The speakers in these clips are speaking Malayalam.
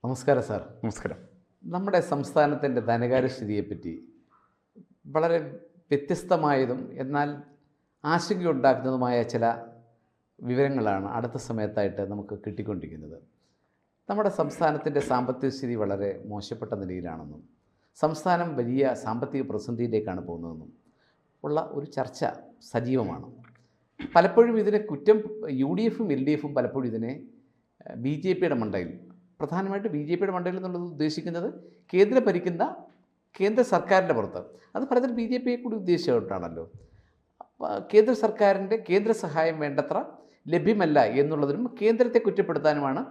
നമസ്കാരം സാർ. നമസ്കാരം. നമ്മുടെ സംസ്ഥാനത്തിൻ്റെ ധനകാര്യസ്ഥിതിയെപ്പറ്റി വളരെ വ്യത്യസ്തമായതും എന്നാൽ ആശങ്കയുണ്ടാക്കുന്നതുമായ ചില വിവരങ്ങളാണ് അടുത്ത സമയത്തായിട്ട് നമുക്ക് കിട്ടിക്കൊണ്ടിരിക്കുന്നത്. നമ്മുടെ സംസ്ഥാനത്തിൻ്റെ സാമ്പത്തിക സ്ഥിതി വളരെ മോശപ്പെട്ട നിലയിലാണെന്നും സംസ്ഥാനം വലിയ സാമ്പത്തിക പ്രതിസന്ധിയിലേക്കാണ് പോകുന്നതെന്നും ഉള്ള ഒരു ചർച്ച സജീവമാണ്. പലപ്പോഴും ഇതിനെ കുറ്റം UDFും LDFും പലപ്പോഴും ഇതിനെ BJPയുടെ മണ്ടയിൽ, പ്രധാനമായിട്ട് BJPയുടെ മണ്ടയിൽ എന്നുള്ളത് ഉദ്ദേശിക്കുന്നത് കേന്ദ്രം ഭരിക്കുന്ന കേന്ദ്ര സർക്കാരിൻ്റെ പുറത്ത്, അത് പലതരം BJPയെ കൂടി ഉദ്ദേശിച്ചിട്ടാണല്ലോ. കേന്ദ്ര സർക്കാരിൻ്റെ കേന്ദ്ര സഹായം വേണ്ടത്ര ലഭ്യമല്ല എന്നുള്ളതിനും കേന്ദ്രത്തെ കുറ്റപ്പെടുത്താനുമാണ്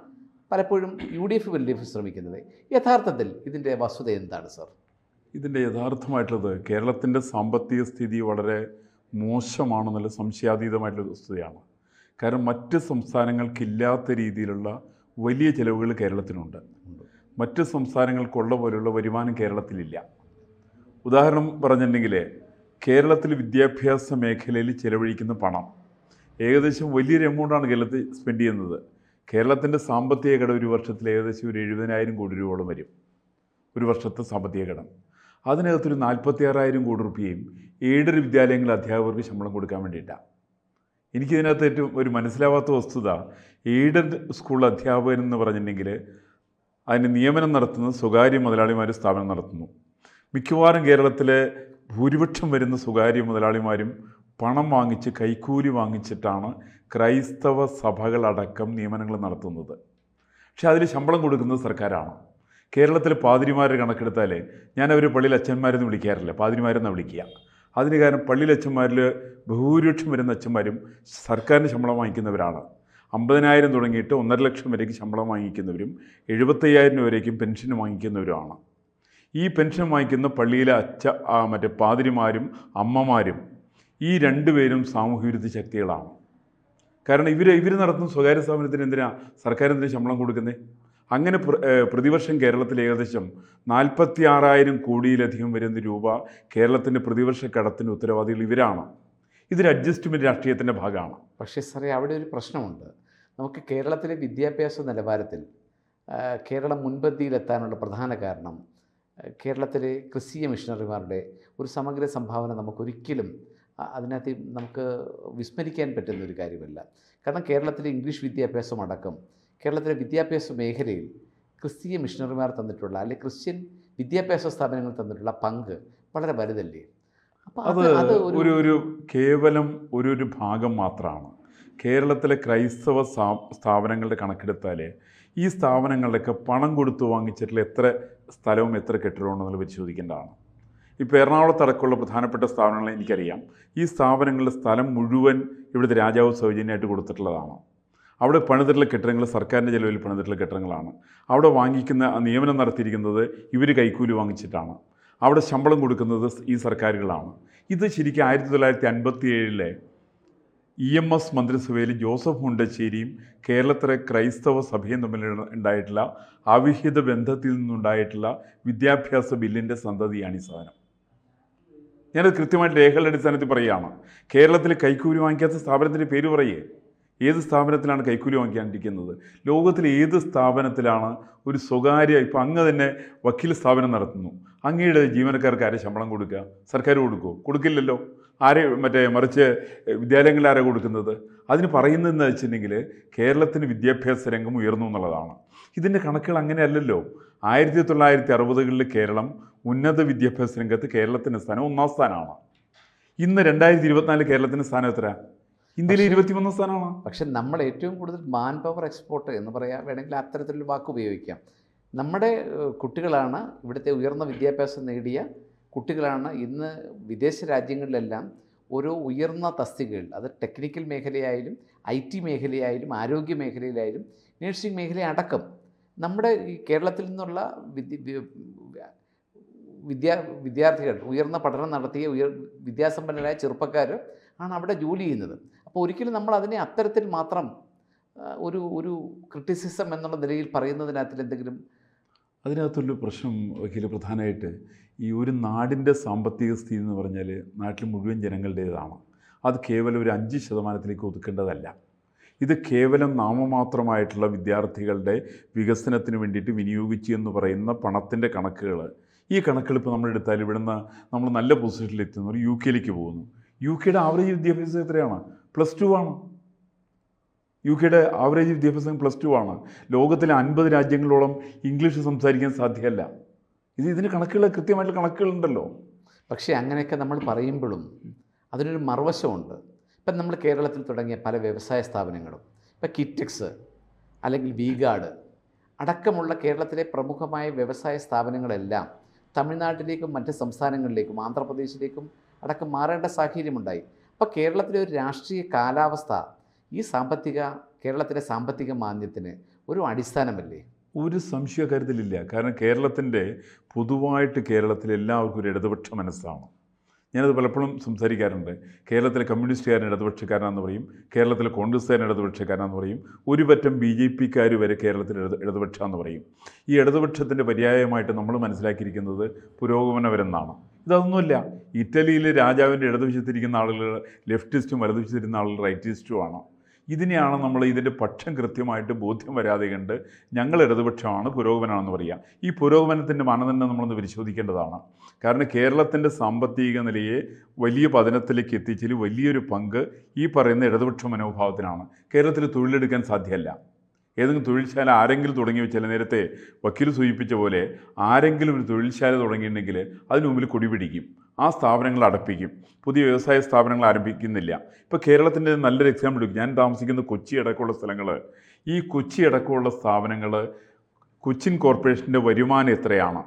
പലപ്പോഴും UDFും LDFും ശ്രമിക്കുന്നത്. യഥാർത്ഥത്തിൽ ഇതിൻ്റെ വസ്തുത എന്താണ് സാർ? ഇതിൻ്റെ യഥാർത്ഥമായിട്ടുള്ളത് കേരളത്തിൻ്റെ സാമ്പത്തിക സ്ഥിതി വളരെ മോശമാണെന്നുള്ള സംശയാതീതമായിട്ടുള്ള വസ്തുതയാണ്. കാരണം മറ്റ് സംസ്ഥാനങ്ങൾക്കില്ലാത്ത രീതിയിലുള്ള വലിയ ചിലവുകൾ കേരളത്തിനുണ്ട്. മറ്റ് സംസ്ഥാനങ്ങൾക്കുള്ള പോലുള്ള വരുമാനം കേരളത്തിലില്ല. ഉദാഹരണം പറഞ്ഞിട്ടുണ്ടെങ്കിൽ കേരളത്തിൽ വിദ്യാഭ്യാസ മേഖലയിൽ ചിലവഴിക്കുന്ന പണം ഏകദേശം വലിയൊരു എമൗണ്ടാണ് കേരളത്തിൽ സ്പെൻഡ് ചെയ്യുന്നത്. കേരളത്തിൻ്റെ സാമ്പത്തിക കടം ഒരു വർഷത്തിൽ ഏകദേശം ഒരു 70,000 കോടി രൂപയോളം വരും. ഒരു വർഷത്തെ സാമ്പത്തിക കടം. അതിനകത്തൊരു 46,000 കോടി രൂപയും എയ്ഡഡ് വിദ്യാലയങ്ങളിലെ അധ്യാപകർക്ക് ശമ്പളം കൊടുക്കാൻ വേണ്ടിയിട്ടാണ്. എനിക്കിതിനകത്ത് ഏറ്റവും ഒരു മനസ്സിലാവാത്ത വസ്തുത, എയ്ഡഡ് സ്കൂൾ അധ്യാപകരെന്ന് പറഞ്ഞിട്ടുണ്ടെങ്കിൽ അതിന് നിയമനം നടത്തുന്നത് സ്വകാര്യ മുതലാളിമാർ സ്ഥാപനം നടത്തുന്നു. മിക്കവാറും കേരളത്തിലെ ഭൂരിപക്ഷം വരുന്ന സ്വകാര്യ മുതലാളിമാരും പണം വാങ്ങിച്ച് കൈക്കൂലി വാങ്ങിച്ചിട്ടാണ് ക്രൈസ്തവ സഭകളടക്കം നിയമനങ്ങൾ നടത്തുന്നത്. പക്ഷെ അതിൽ ശമ്പളം കൊടുക്കുന്നത് സർക്കാരാണ്. കേരളത്തിലെ പാതിരിമാരുടെ കണക്കെടുത്താൽ ഞാൻ അവർ പള്ളിയിൽ അച്ഛന്മാരെന്ന് വിളിക്കാറില്ല, പാതിരിമാരെന്നാണ് വിളിക്കുക. അതിന് കാരണം പള്ളിയിൽ അച്ഛന്മാരിൽ ഭൂരിപക്ഷം വരുന്ന അച്ഛന്മാരും സർക്കാരിന് ശമ്പളം വാങ്ങിക്കുന്നവരാണ്. 50,000 തുടങ്ങിയിട്ട് 1,50,000 വരേക്ക് ശമ്പളം വാങ്ങിക്കുന്നവരും 75,000 രൂപ വരേക്കും പെൻഷൻ വാങ്ങിക്കുന്നവരുമാണ്. ഈ പെൻഷൻ വാങ്ങിക്കുന്ന പള്ളിയിലെ മറ്റേ പാതിരിമാരും അമ്മമാരും ഈ രണ്ടുപേരും സാമൂഹ്യ വിരുദ്ധ ശക്തികളാണ്. കാരണം ഇവർ നടത്തുന്ന സ്വകാര്യ സ്ഥാപനത്തിന് എന്തിനാണ് സർക്കാർ എന്തിനാ ശമ്പളം കൊടുക്കുന്നത്? അങ്ങനെ പ്രതിവർഷം കേരളത്തിൽ ഏകദേശം 46,000 കോടിയിലധികം വരുന്ന രൂപ കേരളത്തിൻ്റെ പ്രതിവർഷ കടത്തിൻ്റെ ഉത്തരവാദികൾ ഇവരാണ്. ഇതൊരു അഡ്ജസ്റ്റ്മെൻറ്റ് രാഷ്ട്രീയത്തിൻ്റെ ഭാഗമാണ്. പക്ഷേ സാറേ, അവിടെ ഒരു പ്രശ്നമുണ്ട്. നമുക്ക് കേരളത്തിലെ വിദ്യാഭ്യാസ നിലവാരത്തിൽ കേരളം മുൻപന്തിയിലെത്താനുള്ള പ്രധാന കാരണം കേരളത്തിലെ ക്രിസ്തീയ മിഷണറിമാരുടെ ഒരു സമഗ്ര സംഭാവന നമുക്കൊരിക്കലും അതിനകത്ത് നമുക്ക് വിസ്മരിക്കാൻ പറ്റുന്ന ഒരു കാര്യമല്ല. കാരണം കേരളത്തിലെ ഇംഗ്ലീഷ് വിദ്യാഭ്യാസം അടക്കം കേരളത്തിലെ വിദ്യാഭ്യാസ മേഖലയിൽ ക്രിസ്തീയ മിഷണറിമാർ തന്നിട്ടുള്ള അല്ലെങ്കിൽ ക്രിസ്ത്യൻ വിദ്യാഭ്യാസ സ്ഥാപനങ്ങൾ തന്നിട്ടുള്ള പങ്ക് വളരെ വലുതല്ലേ? അപ്പോൾ അത് ഒരു കേവലം ഒരു ഭാഗം മാത്രമാണ്. കേരളത്തിലെ ക്രൈസ്തവ സ്ഥാപനങ്ങളുടെ കണക്കെടുത്താൽ ഈ സ്ഥാപനങ്ങളുടെയൊക്കെ പണം കൊടുത്തു വാങ്ങിച്ചിട്ടുള്ള എത്ര സ്ഥലവും എത്ര കെട്ടിടവും ഉണ്ടെന്നുള്ളത് പരിശോധിക്കേണ്ടതാണ്. ഇപ്പോൾ എറണാകുളത്തടക്കമുള്ള പ്രധാനപ്പെട്ട സ്ഥാപനങ്ങൾ എനിക്കറിയാം. ഈ സ്ഥാപനങ്ങളുടെ സ്ഥലം മുഴുവൻ ഇവിടുത്തെ രാജാവ് സൗജന്യമായിട്ട് കൊടുത്തിട്ടുള്ളതാണ്. അവിടെ പണിതിട്ടുള്ള കെട്ടിടങ്ങൾ സർക്കാരിൻ്റെ ചെലവിൽ പണിതിട്ടുള്ള കെട്ടിടങ്ങളാണ്. അവിടെ വാങ്ങിക്കുന്ന നിയമനം നടത്തിയിരിക്കുന്നത് ഇവർ കൈക്കൂലി വാങ്ങിച്ചിട്ടാണ്. അവിടെ ശമ്പളം കൊടുക്കുന്നത് ഈ സർക്കാരുകളാണ്. ഇത് ശരിക്കും 1957 EMS മന്ത്രിസഭയിൽ ജോസഫ് മുണ്ടശ്ശേരിയും കേരളത്തിലെ ക്രൈസ്തവ സഭയും തമ്മിൽ ഉണ്ടായിട്ടുള്ള അവിഹിത ബന്ധത്തിൽ നിന്നുണ്ടായിട്ടുള്ള വിദ്യാഭ്യാസ ബില്ലിൻ്റെ സന്തതിയാണ് ഈ സാധനം. ഞാനത് കൃത്യമായിട്ട് രേഖകളുടെ അടിസ്ഥാനത്തിൽ പറയുകയാണ്. കേരളത്തിൽ കൈക്കൂലി വാങ്ങിക്കാത്ത സ്ഥാപനത്തിൻ്റെ പേര് പറയേ. ഏത് സ്ഥാപനത്തിലാണ് കൈക്കൂലി വാങ്ങിക്കാണ്ടിരിക്കുന്നത്? ലോകത്തിലെ ഏത് സ്ഥാപനത്തിലാണ് ഒരു സ്വകാര്യ, ഇപ്പോൾ അങ്ങ് തന്നെ വക്കീൽ സ്ഥാപനം നടത്തുന്നു, അങ്ങയുടെ ജീവനക്കാർക്ക് ആരെ ശമ്പളം കൊടുക്കുക? സർക്കാർ കൊടുക്കുമോ? കൊടുക്കില്ലല്ലോ. മറിച്ച് വിദ്യാലയങ്ങളിൽ ആരാ കൊടുക്കുന്നത്? അതിന് പറയുന്നതെന്ന് വെച്ചിട്ടുണ്ടെങ്കിൽ കേരളത്തിന് വിദ്യാഭ്യാസ രംഗം ഉയർന്നു എന്നുള്ളതാണ്. ഇതിൻ്റെ കണക്കുകൾ അങ്ങനെയല്ലല്ലോ. 1960കളിൽ കേരളം ഉന്നത വിദ്യാഭ്യാസ രംഗത്ത് കേരളത്തിൻ്റെ സ്ഥാനം 1ാം സ്ഥാനമാണ്. ഇന്ന് 2024 കേരളത്തിൻ്റെ സ്ഥാനം എത്ര? ഇന്ത്യയിലെ 21ാം സ്ഥാനമാണ്. പക്ഷെ നമ്മൾ ഏറ്റവും കൂടുതൽ മാൻ പവർ എക്സ്പോർട്ട് എന്ന് പറയാൻ വേണമെങ്കിൽ അത്തരത്തിലൊരു വാക്ക് ഉപയോഗിക്കാം. നമ്മുടെ കുട്ടികളാണ്, ഇവിടുത്തെ ഉയർന്ന വിദ്യാഭ്യാസം നേടിയ കുട്ടികളാണ് ഇന്ന് വിദേശ രാജ്യങ്ങളിലെല്ലാം ഓരോ ഉയർന്ന തസ്തികകൾ, അത് ടെക്നിക്കൽ മേഖലയായാലും IT മേഖലയായാലും ആരോഗ്യ മേഖലയിലായാലും നഴ്സിംഗ് മേഖല അടക്കം നമ്മുടെ ഈ കേരളത്തിൽ നിന്നുള്ള വിദ്യാർത്ഥികൾ, ഉയർന്ന പഠനം നടത്തിയ വിദ്യാസമ്പന്നരായ ചെറുപ്പക്കാർ ആണ് അവിടെ ജോലി ചെയ്യുന്നത്. അപ്പോൾ ഒരിക്കലും നമ്മൾ അതിനെ അത്തരത്തിൽ മാത്രം ഒരു ക്രിറ്റിസിസം എന്നുള്ള നിലയിൽ പറയുന്നതിനകത്തിൽ എന്തെങ്കിലും അതിനകത്തുള്ള പ്രശ്നം വക്കീൽ പ്രധാനമായിട്ട് ഈ ഒരു നാടിൻ്റെ സാമ്പത്തിക സ്ഥിതി എന്ന് പറഞ്ഞാൽ നാട്ടിൽ മുഴുവൻ ജനങ്ങളുടേതാണ്. അത് കേവലം ഒരു 5% ഒതുക്കേണ്ടതല്ല. ഇത് കേവലം നാമമാത്രമായിട്ടുള്ള വിദ്യാർത്ഥികളുടെ വികസനത്തിന് വേണ്ടിയിട്ട് വിനിയോഗിച്ചു എന്ന് പറയുന്ന പണത്തിൻ്റെ കണക്കുകൾ, ഈ കണക്കുകൾ ഇപ്പോൾ നമ്മളെടുത്താൽ ഇവിടുന്ന് നമ്മൾ നല്ല പൊസിഷനിലെത്തുന്നു, യു കെയിലേക്ക് പോകുന്നു. യു കെയുടെ ആവറേജ് വിദ്യാഭ്യാസം എത്രയാണ്? +2 ആണ്. യു കെയുടെ ആവറേജ് വിദ്യാഭ്യാസം +2 ആണ്. ലോകത്തിലെ 50 രാജ്യങ്ങളോളം ഇംഗ്ലീഷ് സംസാരിക്കാൻ സാധ്യമല്ല. ഇതിന് കണക്കുകൾ, കൃത്യമായിട്ടുള്ള കണക്കുകളുണ്ടല്ലോ. പക്ഷേ അങ്ങനെയൊക്കെ നമ്മൾ പറയുമ്പോഴും അതിനൊരു മറുവശമുണ്ട്. ഇപ്പം നമ്മൾ കേരളത്തിൽ തുടങ്ങിയ പല വ്യവസായ സ്ഥാപനങ്ങളും, ഇപ്പം കിറ്റെക്സ് അല്ലെങ്കിൽ വി-ഗാർഡ് അടക്കമുള്ള കേരളത്തിലെ പ്രമുഖമായ വ്യവസായ സ്ഥാപനങ്ങളെല്ലാം തമിഴ്നാട്ടിലേക്കും മറ്റ് സംസ്ഥാനങ്ങളിലേക്കും ആന്ധ്രാപ്രദേശിലേക്കും അടക്കം മാറേണ്ട സാഹചര്യമുണ്ടായി. അപ്പോൾ കേരളത്തിലെ ഒരു രാഷ്ട്രീയ കാലാവസ്ഥ ഈ കേരളത്തിലെ സാമ്പത്തിക മാന്ദ്യത്തിന് ഒരു അടിസ്ഥാനമല്ലേ? ഒരു സംശയ കാര്യത്തിലില്ല. കാരണം പൊതുവായിട്ട് കേരളത്തിൽ എല്ലാവർക്കും ഒരു ഇടതുപക്ഷ മനസ്സാണ്. ഞാനത് പലപ്പോഴും സംസാരിക്കാറുണ്ട്. കേരളത്തിലെ കമ്മ്യൂണിസ്റ്റുകാരൻ ഇടതുപക്ഷക്കാരനാണെന്ന് പറയും, കേരളത്തിലെ കോൺഗ്രസ്സുകാരൻ ഇടതുപക്ഷക്കാരനാണെന്ന് പറയും, ഒരു പറ്റം BJP വരെ കേരളത്തിൽ ഇടതുപക്ഷമെന്ന് പറയും. ഈ ഇടതുപക്ഷത്തിൻ്റെ പര്യായമായിട്ട് നമ്മൾ മനസ്സിലാക്കിയിരിക്കുന്നത് പുരോഗമനപരമെന്നാണ്. ഇതൊന്നുമില്ല. ഇറ്റലിയിൽ രാജാവിൻ്റെ ഇടതുവശത്തിരിക്കുന്ന ആളുകൾ ലെഫ്റ്റിസ്റ്റും, വലതുവശത്തിരിക്കുന്ന ആളുകൾ റൈറ്റിസ്റ്റുമാണ്. ഇതിനെയാണ് നമ്മൾ ഇതിൻ്റെ പക്ഷം കൃത്യമായിട്ട് ബോധ്യം വരാതെ കണ്ട് ഞങ്ങൾ ഇടതുപക്ഷമാണ്, പുരോഗമനമാണെന്ന് പറയുക. ഈ പുരോഗമനത്തിൻ്റെ മാനദണ്ഡം നമ്മളൊന്ന് പരിശോധിക്കേണ്ടതാണ്. കാരണം കേരളത്തിൻ്റെ സാമ്പത്തിക നിലയെ വലിയ പതനത്തിലേക്ക് എത്തിച്ചതിൽ വലിയൊരു പങ്ക് ഈ പറയുന്ന ഇടതുപക്ഷ മനോഭാവത്തിനാണ്. കേരളത്തിൽ തൊഴിലെടുക്കാൻ സാധ്യമല്ല. ഏതെങ്കിലും തൊഴിൽശാല ആരെങ്കിലും തുടങ്ങി വെച്ചാൽ, നേരത്തെ വക്കീൽ സൂചിപ്പിച്ച പോലെ ആരെങ്കിലും ഒരു തൊഴിൽശാല തുടങ്ങിയിട്ടുണ്ടെങ്കിൽ അതിന് മുമ്പിൽ കൊടി പിടിക്കും, ആ സ്ഥാപനങ്ങൾ അടപ്പിക്കും, പുതിയ വ്യവസായ സ്ഥാപനങ്ങൾ ആരംഭിക്കുന്നില്ല. ഇപ്പോൾ കേരളത്തിൻ്റെ നല്ലൊരു എക്സാമ്പിൾ എടുക്കും. ഞാൻ താമസിക്കുന്ന കൊച്ചി അടക്കമുള്ള സ്ഥലങ്ങൾ, ഈ കൊച്ചി അടക്കമുള്ള സ്ഥാപനങ്ങൾ, കൊച്ചിൻ കോർപ്പറേഷൻ്റെ വരുമാനം എത്രയാണ്?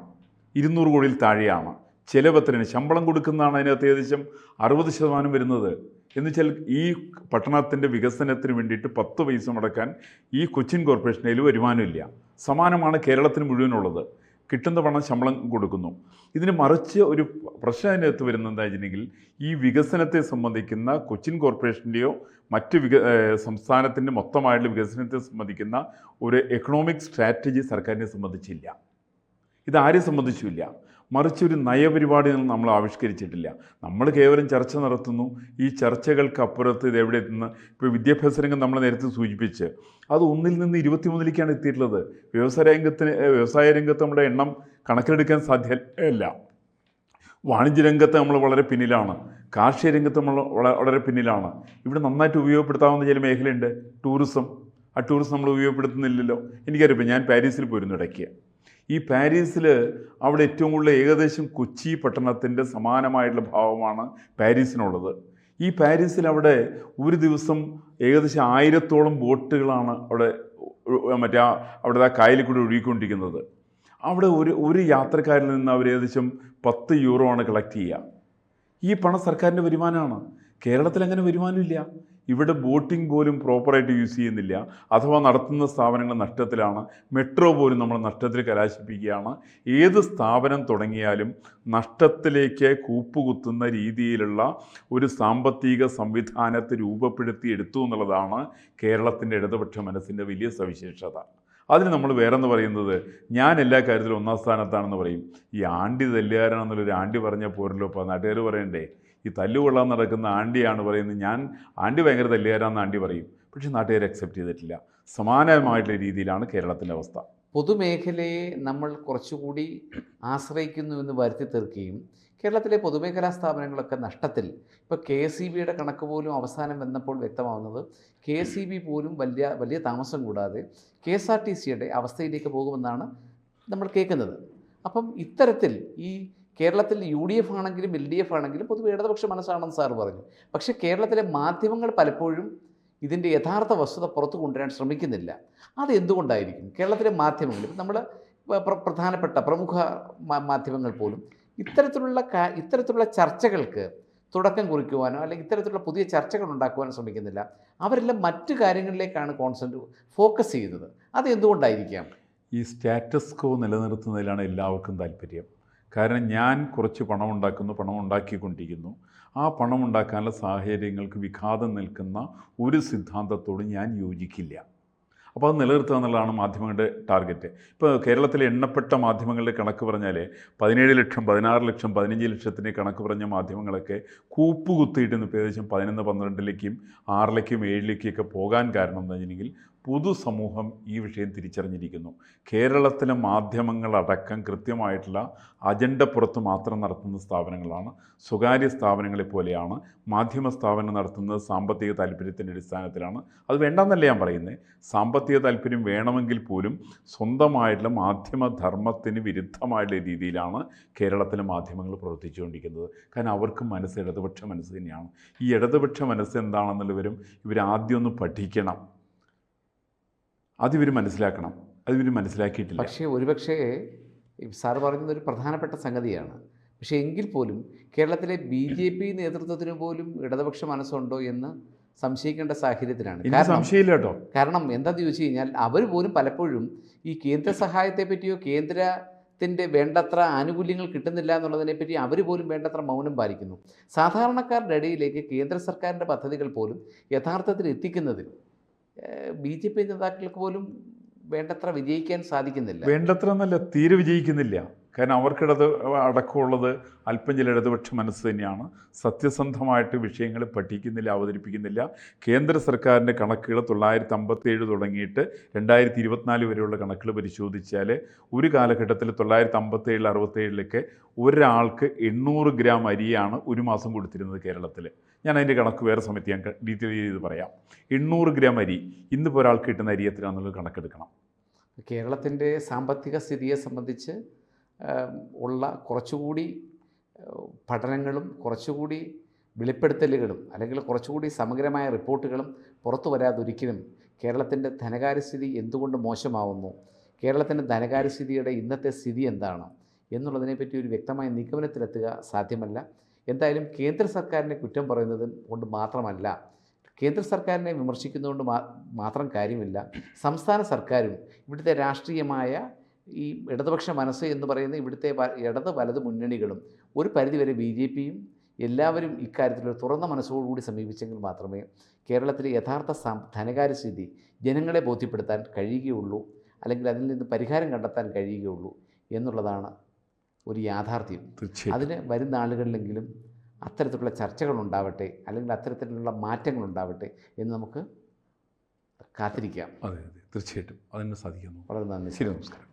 200 കോടിയിൽ താഴെയാണ്. ചിലവത്രയാണ്, ശമ്പളം കൊടുക്കുന്നതാണ് അതിനകത്ത് ഏകദേശം 60% വരുന്നത്. എന്നുവെച്ചാൽ ഈ പട്ടണത്തിൻ്റെ വികസനത്തിന് വേണ്ടിയിട്ട് 10 പൈസ മുടക്കാൻ ഈ കൊച്ചിൻ കോർപ്പറേഷനിൽ വരുമാനമില്ല. സമാനമാണ് കേരളത്തിന് മുഴുവനുള്ളത്. കിട്ടുന്ന പണം ശമ്പളം കൊടുക്കുന്നു. ഇതിന് മറിച്ച് ഒരു പ്രശ്നം അതിനകത്ത് വരുന്നത് എന്താ വെച്ചിട്ടുണ്ടെങ്കിൽ, ഈ വികസനത്തെ സംബന്ധിക്കുന്ന കൊച്ചിൻ കോർപ്പറേഷൻ്റെയോ മറ്റ് സംസ്ഥാനത്തിൻ്റെ മൊത്തമായിട്ടുള്ള വികസനത്തെ സംബന്ധിക്കുന്ന ഒരു എക്കണോമിക് സ്ട്രാറ്റജി സർക്കാരിനെ സംബന്ധിച്ചില്ല. ഇതാരെ സംബന്ധിച്ചില്ല. മറിച്ച് ഒരു നയപരിപാടി നമ്മൾ ആവിഷ്കരിച്ചിട്ടില്ല. നമ്മൾ കേവലം ചർച്ച നടത്തുന്നു. ഈ ചർച്ചകൾക്ക് അപ്പുറത്ത് ഇത് എവിടെ എത്തുന്നു? ഇപ്പോൾ വിദ്യാഭ്യാസ രംഗം നമ്മൾ നേരത്തെ സൂചിപ്പിച്ച് അത് 1 നിന്ന് 23 എത്തിയിട്ടുള്ളത്. വ്യവസായ രംഗത്ത് നമ്മുടെ എണ്ണം കണക്കിലെടുക്കാൻ സാധ്യമല്ല. വാണിജ്യ രംഗത്ത് നമ്മൾ വളരെ പിന്നിലാണ്. കാർഷിക രംഗത്ത് നമ്മൾ വളരെ പിന്നിലാണ്. ഇവിടെ നന്നായിട്ട് ഉപയോഗപ്പെടുത്താവുന്ന ചില മേഖലയുണ്ട്. ടൂറിസം. ആ ടൂറിസം നമ്മൾ ഉപയോഗപ്പെടുത്തുന്നില്ലല്ലോ. എനിക്കറിയാം, ഞാൻ പാരീസിൽ പോയിരുന്നു ഇടയ്ക്ക്. ഈ പാരീസിൽ അവിടെ ഏറ്റവും കൂടുതൽ ഏകദേശം കൊച്ചി പട്ടണത്തിൻ്റെ സമാനമായിട്ടുള്ള ഭാവമാണ് പാരീസിനുള്ളത്. ഈ പാരീസിൽ അവിടെ ഒരു ദിവസം ഏകദേശം 1000-ഓളം ബോട്ടുകളാണ് അവിടെ അവിടെ ആ കായലിൽ കൂടി ഒഴുകിക്കൊണ്ടിരിക്കുന്നത്. അവിടെ ഒരു യാത്രക്കാരിൽ നിന്ന് അവർ ഏകദേശം 10 യൂറോ ആണ് കളക്ട് ചെയ്യുക. ഈ പണം സർക്കാരിൻ്റെ വരുമാനമാണ്. കേരളത്തിൽ അങ്ങനെ വരുമാനമില്ല. ഇവിടെ ബോട്ടിംഗ് പോലും പ്രോപ്പറായിട്ട് യൂസ് ചെയ്യുന്നില്ല. അഥവാ നടത്തുന്ന സ്ഥാപനങ്ങൾ നഷ്ടത്തിലാണ്. മെട്രോ പോലും നമ്മൾ നഷ്ടത്തിൽ കലാശിപ്പിക്കുകയാണ്. ഏത് സ്ഥാപനം തുടങ്ങിയാലും നഷ്ടത്തിലേക്ക് കൂപ്പുകുത്തുന്ന രീതിയിലുള്ള ഒരു സാമ്പത്തിക സംവിധാനത്തെ രൂപപ്പെടുത്തിയെടുത്തു എന്നുള്ളതാണ് കേരളത്തിൻ്റെ ഇടതുപക്ഷ മനസ്സിൻ്റെ വലിയ സവിശേഷത. അതിന് നമ്മൾ വേറെന്ന് പറയുന്നത്, ഞാൻ എല്ലാ കാര്യത്തിലും 1-ാം സ്ഥാനത്താണെന്ന് പറയും. ഈ ആണ്ടി തല്ലുകാരനാണെന്നുള്ളൊരു ആണ്ടി പറഞ്ഞാൽ പോരല്ലോ. ഇപ്പോൾ നാട്ടുകാർ പറയണ്ടേ, ഈ തല്ലുകൊള്ളാൻ നടക്കുന്ന ആണ്ടിയാണ് പറയുന്നത്. ഞാൻ ആണ്ടി ഭയങ്കര തല്ലുകാരാണെന്ന് ആണ്ടി പറയും. പക്ഷേ നാട്ടുകാർ അക്സെപ്റ്റ് ചെയ്തിട്ടില്ല. സമാനമായിട്ടുള്ള രീതിയിലാണ് കേരളത്തിൻ്റെ അവസ്ഥ. പൊതുമേഖലയെ നമ്മൾ കുറച്ചുകൂടി ആശ്രയിക്കുന്നുവെന്ന് വരുത്തി തീർക്കുകയും കേരളത്തിലെ പൊതുമേഖലാ സ്ഥാപനങ്ങളൊക്കെ നഷ്ടത്തിൽ, ഇപ്പോൾ KSEBയുടെ കണക്ക് പോലും അവസാനം വന്നപ്പോൾ വ്യക്തമാവുന്നത് KSEB പോലും വലിയ താമസം കൂടാതെ KSRTCയുടെ അവസ്ഥയിലേക്ക് പോകുമെന്നാണ് നമ്മൾ കേൾക്കുന്നത്. അപ്പം ഇത്തരത്തിൽ ഈ കേരളത്തിൽ UDF ആണെങ്കിലും LDF ആണെങ്കിലും പൊതുവെ ഇടതുപക്ഷ മനസ്സാണെന്ന് സാറ് പറഞ്ഞു. പക്ഷേ കേരളത്തിലെ മാധ്യമങ്ങൾ പലപ്പോഴും ഇതിൻ്റെ യഥാർത്ഥ വസ്തുത പുറത്തു കൊണ്ടുവരാൻ ശ്രമിക്കുന്നില്ല. അതെന്തുകൊണ്ടായിരിക്കും? കേരളത്തിലെ മാധ്യമങ്ങൾ, നമ്മൾ പ്രധാനപ്പെട്ട പ്രമുഖ മാധ്യമങ്ങൾ പോലും ഇത്തരത്തിലുള്ള ചർച്ചകൾക്ക് തുടക്കം കുറിക്കുവാനോ അല്ലെങ്കിൽ ഇത്തരത്തിലുള്ള പുതിയ ചർച്ചകൾ ഉണ്ടാക്കുവാനോ ശ്രമിക്കുന്നില്ല. അവരെല്ലാം മറ്റു കാര്യങ്ങളിലേക്കാണ് ഫോക്കസ് ചെയ്യുന്നത്. അതെന്തുകൊണ്ടായിരിക്കാം? ഈ സ്റ്റാറ്റസ് കോ നിലനിർത്തുന്നതിലാണ് എല്ലാവർക്കും താല്പര്യം. കാരണം ഞാൻ കുറച്ച് പണം ഉണ്ടാക്കിക്കൊണ്ടിരിക്കുന്നു. ആ പണം ഉണ്ടാക്കാനുള്ള സാഹചര്യങ്ങൾക്ക് വിഘാതം നിൽക്കുന്ന ഒരു സിദ്ധാന്തത്തോട് ഞാൻ യോജിക്കില്ല. അപ്പോൾ അത് നിലനിർത്തുക എന്നുള്ളതാണ് മാധ്യമങ്ങളുടെ ടാർഗറ്റ്. ഇപ്പോൾ കേരളത്തിലെ എണ്ണപ്പെട്ട മാധ്യമങ്ങളുടെ കണക്ക് പറഞ്ഞാൽ 17 ലക്ഷം, 16 ലക്ഷം, 15 ലക്ഷത്തിന് കണക്ക് പറഞ്ഞ മാധ്യമങ്ങളൊക്കെ കൂപ്പുകുത്തിയിട്ട് ഇപ്പോൾ ഏകദേശം 11, 12ലേക്കും 6ലേക്കും 7ലേക്കൊക്കെ പോകാൻ കാരണം എന്താ വെച്ചിട്ടുണ്ടെങ്കിൽ പൊതുസമൂഹം ഈ വിഷയം തിരിച്ചറിഞ്ഞിരിക്കുന്നു. കേരളത്തിലെ മാധ്യമങ്ങളടക്കം കൃത്യമായിട്ടുള്ള അജണ്ട പുറത്ത് മാത്രം നടത്തുന്ന സ്ഥാപനങ്ങളാണ്. സ്വകാര്യ സ്ഥാപനങ്ങളെ പോലെയാണ് മാധ്യമ സ്ഥാപനം നടത്തുന്നത്. സാമ്പത്തിക താല്പര്യത്തിൻ്റെ അടിസ്ഥാനത്തിലാണ്. അത് വേണ്ടെന്നല്ല ഞാൻ പറയുന്നത്. സാമ്പത്തിക താല്പര്യം വേണമെങ്കിൽ പോലും സ്വന്തമായിട്ടുള്ള മാധ്യമധർമ്മത്തിന് വിരുദ്ധമായിട്ടുള്ള രീതിയിലാണ് കേരളത്തിലെ മാധ്യമങ്ങൾ പ്രവർത്തിച്ചുകൊണ്ടിരിക്കുന്നത്. കാരണം അവർക്ക് മനസ്സ് ഇടതുപക്ഷ മനസ്സ് തന്നെയാണ്. ഈ ഇടതുപക്ഷ മനസ്സ് എന്താണെന്നുള്ളവരും ഇവർ ആദ്യം ഒന്ന് പഠിക്കണം. അതിവർ മനസ്സിലാക്കണം. അതിവർ മനസ്സിലാക്കിയിട്ടില്ല. പക്ഷേ ഒരുപക്ഷേ സാറ് പറയുന്നത് ഒരു പ്രധാനപ്പെട്ട സംഗതിയാണ്. പക്ഷേ എങ്കിൽ പോലും കേരളത്തിലെ BJP നേതൃത്വത്തിന് പോലും ഇടതുപക്ഷ മനസ്സുണ്ടോ എന്ന് സംശയിക്കേണ്ട സാഹചര്യത്തിലാണ്. എനിക്ക് സംശയമില്ല കേട്ടോ. കാരണം എന്താണെന്ന് ചോദിച്ചു കഴിഞ്ഞാൽ അവർ പോലും പലപ്പോഴും ഈ കേന്ദ്ര സഹായത്തെ പറ്റിയോ കേന്ദ്രത്തിൻ്റെ വേണ്ടത്ര ആനുകൂല്യങ്ങൾ കിട്ടുന്നില്ല എന്നുള്ളതിനെപ്പറ്റി അവർ പോലും വേണ്ടത്ര മൗനം പാലിക്കുന്നു. സാധാരണക്കാരുടെ ഇടയിലേക്ക് കേന്ദ്ര സർക്കാരിൻ്റെ പദ്ധതികൾ പോലും യഥാർത്ഥത്തിൽ എത്തിക്കുന്നതിൽ BJP നേതാക്കൾക്ക് പോലും വേണ്ടത്ര വിജയിക്കാൻ സാധിക്കുന്നില്ല. വേണ്ടത്ര എന്നല്ല, തീരെ വിജയിക്കുന്നില്ല. കാരണം അവർക്കിടത് അടക്കമുള്ളത് അല്പം ചില ഇടതുപക്ഷ മനസ്സ് തന്നെയാണ്. സത്യസന്ധമായിട്ട് വിഷയങ്ങൾ പഠിക്കുന്നില്ല, അവതരിപ്പിക്കുന്നില്ല. കേന്ദ്ര സർക്കാരിൻ്റെ കണക്കുകൾ 957 തുടങ്ങിയിട്ട് 2024 വരെയുള്ള കണക്കുകൾ പരിശോധിച്ചാൽ ഒരു കാലഘട്ടത്തിൽ 957, 67 ഒരാൾക്ക് 800 ഗ്രാം അരിയാണ് ഒരു മാസം കൊടുത്തിരുന്നത് കേരളത്തിൽ. ഞാൻ അതിൻ്റെ കണക്ക് വേറെ സമയത്ത് ഞാൻ ഡീറ്റെയിൽ ചെയ്ത് പറയാം. 800 ഗ്രാം അരി ഇന്നിപ്പോൾ ഒരാൾക്ക് കിട്ടുന്ന അരി എത്രയാണെന്നുള്ളത് കണക്കെടുക്കണം. കേരളത്തിൻ്റെ സാമ്പത്തിക സ്ഥിതിയെ സംബന്ധിച്ച് ഉള്ള കുറച്ചുകൂടി പഠനങ്ങളും കുറച്ചുകൂടി വെളിപ്പെടുത്തലുകളും അല്ലെങ്കിൽ കുറച്ചുകൂടി സമഗ്രമായ റിപ്പോർട്ടുകളും പുറത്തു വരാതൊരിക്കലും കേരളത്തിൻ്റെ ധനകാര്യസ്ഥിതി എന്തുകൊണ്ട് മോശമാവുന്നു, കേരളത്തിൻ്റെ ധനകാര്യസ്ഥിതിയുടെ ഇന്നത്തെ സ്ഥിതി എന്താണ് എന്നുള്ളതിനെപ്പറ്റി ഒരു വ്യക്തമായ നിഗമനത്തിലെത്തുക സാധ്യമല്ല. എന്തായാലും കേന്ദ്ര സർക്കാരിനെ കുറ്റം പറയുന്നത് കൊണ്ട് മാത്രമല്ല, കേന്ദ്ര സർക്കാരിനെ വിമർശിക്കുന്നതുകൊണ്ട് മാത്രം കാര്യമില്ല. സംസ്ഥാന സർക്കാരും ഇവിടുത്തെ രാഷ്ട്രീയമായ ഈ ഇടതുപക്ഷ മനസ്സ് എന്ന് പറയുന്ന ഇവിടുത്തെ ഇടത് വലത് മുന്നണികളും ഒരു പരിധിവരെ BJPയും എല്ലാവരും ഇക്കാര്യത്തിലൊരു തുറന്ന മനസ്സോടുകൂടി സമീപിച്ചെങ്കിൽ മാത്രമേ കേരളത്തിലെ യഥാർത്ഥ ധനകാര്യസ്ഥിതി ജനങ്ങളെ ബോധ്യപ്പെടുത്താൻ കഴിയുകയുള്ളൂ, അല്ലെങ്കിൽ അതിൽ നിന്ന് പരിഹാരം കണ്ടെത്താൻ കഴിയുകയുള്ളൂ എന്നുള്ളതാണ് ഒരു യാഥാർത്ഥ്യം. അതിന് വരുന്ന ആളുകളിലെങ്കിലും അത്തരത്തിലുള്ള ചർച്ചകളുണ്ടാവട്ടെ, അല്ലെങ്കിൽ അത്തരത്തിലുള്ള മാറ്റങ്ങളുണ്ടാവട്ടെ എന്ന് നമുക്ക് കാത്തിരിക്കാം. അതെ, തീർച്ചയായിട്ടും അതിന് സാധിക്കുന്നു. വളരെ നന്ദി. ശരി, നമസ്കാരം.